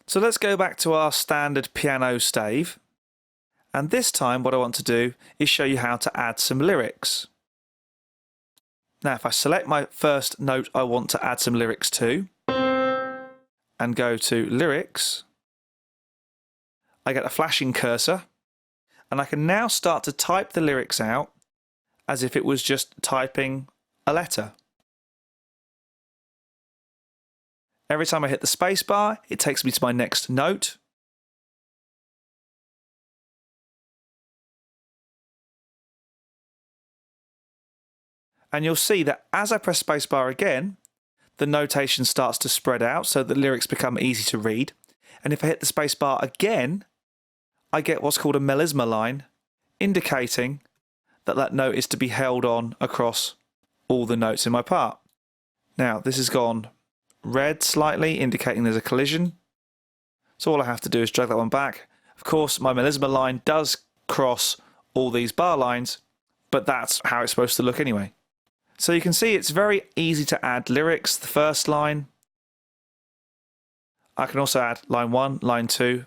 So let's go back to our standard piano stave. And this time what I want to do is show you how to add some lyrics. Now if I select my first note I want to add some lyrics to and go to lyrics, I get a flashing cursor and I can now start to type the lyrics out as if it was just typing a letter. Every time I hit the space bar, it takes me to my next note. And you'll see that as I press spacebar again, the notation starts to spread out so the lyrics become easy to read. And if I hit the spacebar again, I get what's called a melisma line, indicating that that note is to be held on across all the notes in my part. Now, this has gone red slightly, indicating there's a collision. So all I have to do is drag that one back. Of course, my melisma line does cross all these bar lines, but that's how it's supposed to look anyway. So you can see it's very easy to add lyrics. The first line. I can also add line 1, line 2,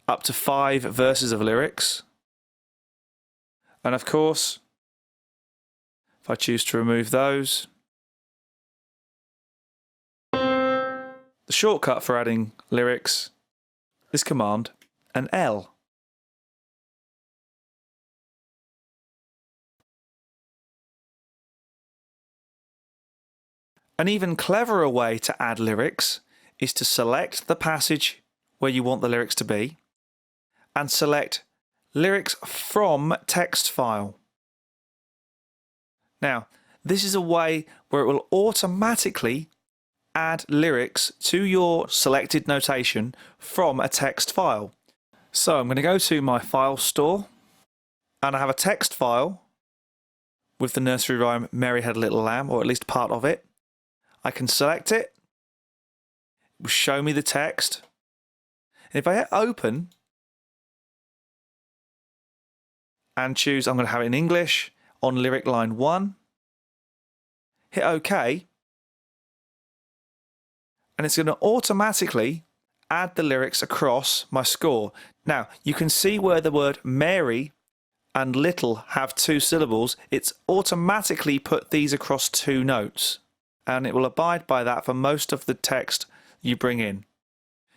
up to 5 verses of lyrics. And of course, if I choose to remove those, the shortcut for adding lyrics is Command and L. An even cleverer way to add lyrics is to select the passage where you want the lyrics to be and select lyrics from text file. Now, this is a way where it will automatically add lyrics to your selected notation from a text file. So I'm going to go to my file store and I have a text file with the nursery rhyme Mary Had a Little Lamb, or at least part of it. I can select it, it will show me the text, and if I hit open and choose I'm going to have it in English on lyric line 1, hit OK, and it's going to automatically add the lyrics across my score. Now you can see where the word Mary and little have 2 syllables, it's automatically put these across 2 notes. And it will abide by that for most of the text you bring in.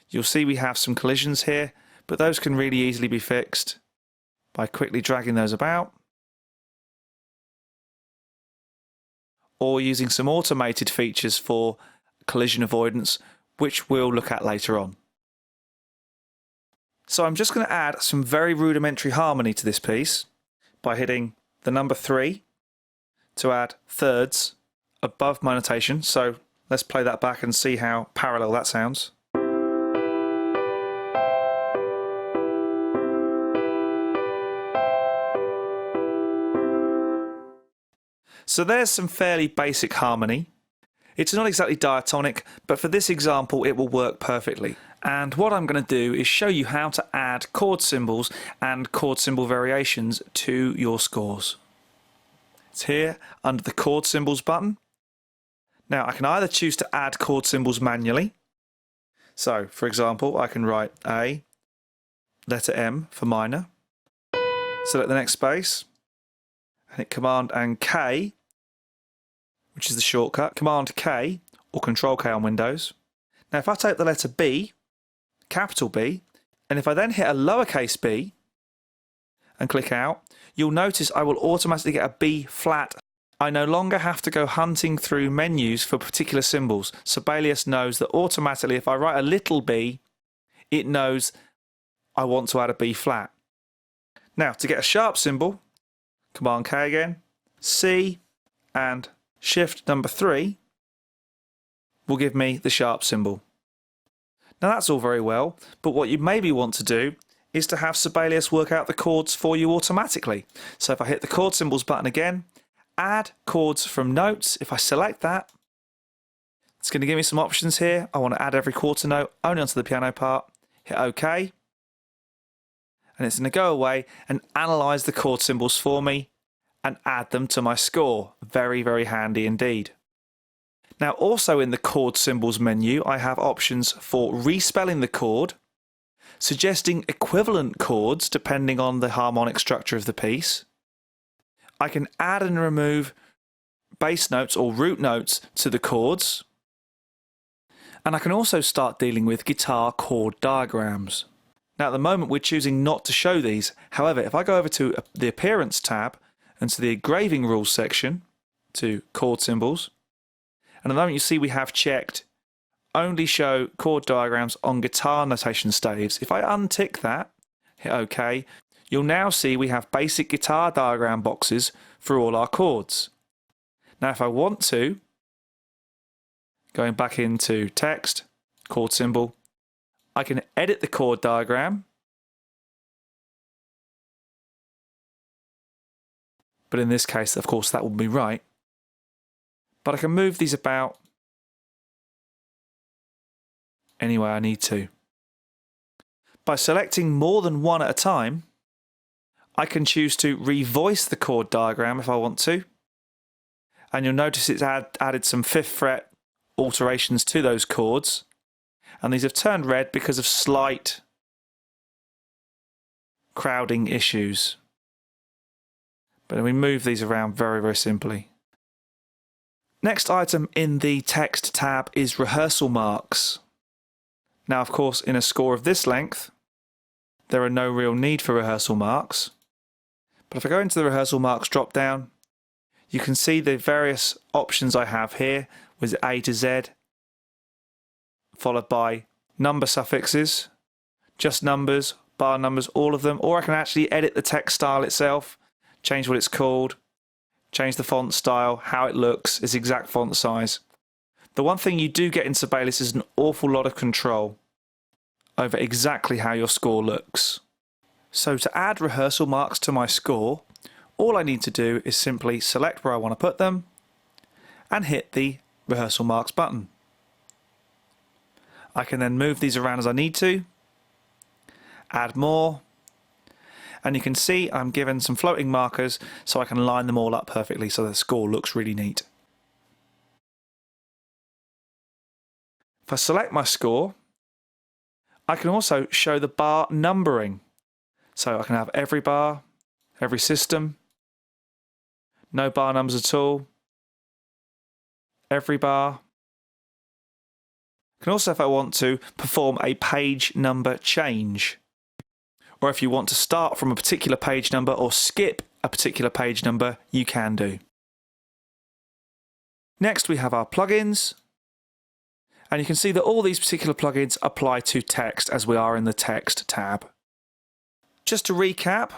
You'll see we have some collisions here, but those can really easily be fixed by quickly dragging those about or using some automated features for collision avoidance, which we'll look at later on. So I'm just going to add some very rudimentary harmony to this piece by hitting the number 3 to add thirds above my notation. So let's play that back and see how parallel that sounds. So there's some fairly basic harmony. It's not exactly diatonic, but for this example it will work perfectly. And what I'm going to do is show you how to add chord symbols and chord symbol variations to your scores. It's here under the chord symbols button. Now I can either choose to add chord symbols manually. So for example I can write A, letter M for minor, select the next space, and hit Command and K, which is the shortcut, Command K or Control K on Windows. Now if I take the letter B, capital B, and if I then hit a lowercase b and click out, you'll notice I will automatically get a B flat. I no longer have to go hunting through menus for particular symbols. Sibelius knows that automatically if I write a little b, it knows I want to add a B flat. Now to get a sharp symbol, Command K again, C and Shift number 3 will give me the sharp symbol. Now that's all very well, but what you maybe want to do is to have Sibelius work out the chords for you automatically. So if I hit the chord symbols button again, add chords from notes, if I select that, it's going to give me some options here. I want to add every quarter note only onto the piano part, hit OK, and it's going to go away and analyse the chord symbols for me and add them to my score. Very, very handy indeed. Now also in the chord symbols menu I have options for respelling the chord, suggesting equivalent chords depending on the harmonic structure of the piece. I can add and remove bass notes or root notes to the chords. And I can also start dealing with guitar chord diagrams. Now at the moment we're choosing not to show these. However, if I go over to the Appearance tab and to the Engraving Rules section, to chord symbols, and at the moment you see we have checked only show chord diagrams on guitar notation staves. If I untick that, hit OK, you'll now see we have basic guitar diagram boxes for all our chords. Now if I want to, going back into text, chord symbol, I can edit the chord diagram, but in this case of course that will be right, but I can move these about any way I need to. By selecting more than one at a time, I can choose to revoice the chord diagram if I want to, and you'll notice it's added some 5th fret alterations to those chords, and these have turned red because of slight crowding issues. But we move these around very, very simply. Next item in the text tab is rehearsal marks. Now of course in a score of this length there are no real need for rehearsal marks, but if I go into the rehearsal marks drop down, you can see the various options I have here with A to Z, followed by number suffixes, just numbers, bar numbers, all of them, or I can actually edit the text style itself, change what it's called, change the font style, how it looks, its exact font size. The one thing you do get in Sibelius is an awful lot of control over exactly how your score looks. So to add rehearsal marks to my score, all I need to do is simply select where I want to put them and hit the rehearsal marks button. I can then move these around as I need to, add more, and you can see I'm given some floating markers so I can line them all up perfectly so the score looks really neat. If I select my score, I can also show the bar numbering. So I can have every bar, every system, no bar numbers at all, every bar. I can also, if I want to, perform a page number change. Or if you want to start from a particular page number or skip a particular page number, you can do. Next we have our plugins. And you can see that all these particular plugins apply to text as we are in the text tab. Just to recap,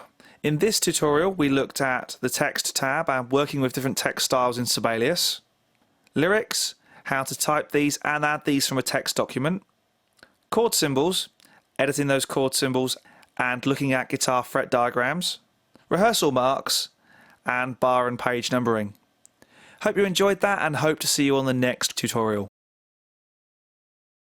in this tutorial we looked at the text tab and working with different text styles in Sibelius, lyrics, how to type these and add these from a text document, chord symbols, editing those chord symbols and looking at guitar fret diagrams, rehearsal marks, and bar and page numbering. Hope you enjoyed that and hope to see you on the next tutorial.